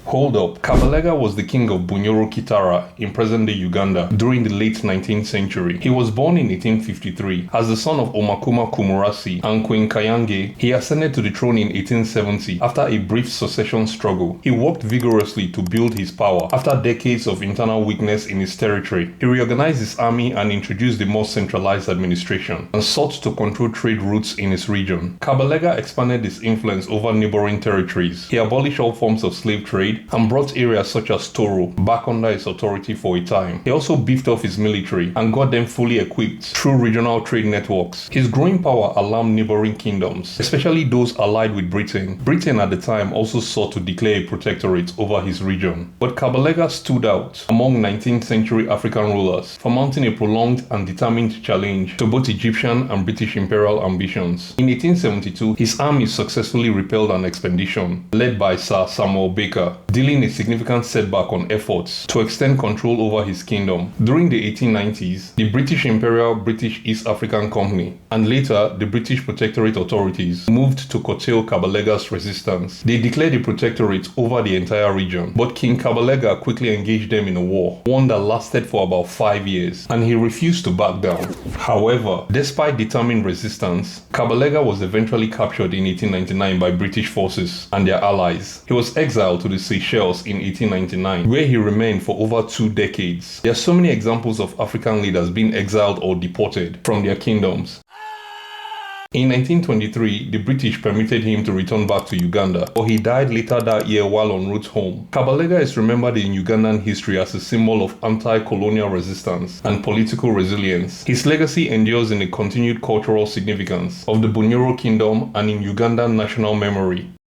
Hold up, Kabalega was the king of Bunyoro Kitara in present-day Uganda during the late 19th century. He was born in 1853. As the son of Omakuma Kumurasi and Queen Kayange, he ascended to the throne in 1870 after a brief succession struggle. He worked vigorously to build his power. After decades of internal weakness in his territory, he reorganized his army and introduced a more centralized administration and sought to control trade routes in his region. Kabalega expanded his influence over neighboring territories. He abolished all forms of slave trade and brought areas such as Toro back under his authority for a time. He also beefed up his military and got them fully equipped through regional trade networks. His growing power alarmed neighboring kingdoms, especially those allied with Britain. Britain at the time also sought to declare a protectorate over his region. But Kabalega stood out among 19th century African rulers for mounting a prolonged and determined challenge to both Egyptian and British imperial ambitions. In 1872, his army successfully repelled an expedition led by Sir Samuel Baker, dealing a significant setback on efforts to extend control over his kingdom. During the 1890s, the British Imperial British East African Company and later the British Protectorate authorities moved to curtail Kabalega's resistance. They declared a protectorate over the entire region, but King Kabalega quickly engaged them in a war, one that lasted for about 5 years, and he refused to back down. However, despite determined resistance, Kabalega was eventually captured in 1899 by British forces and their allies. He was exiled to the Seychelles in 1899, where he remained for over 2 decades. There are so many examples of African leaders being exiled or deported from their kingdoms. In 1923, the British permitted him to return back to Uganda, but he died later that year while en route home. Kabalega is remembered in Ugandan history as a symbol of anti-colonial resistance and political resilience. His legacy endures in the continued cultural significance of the Bunyoro Kingdom and in Ugandan national memory.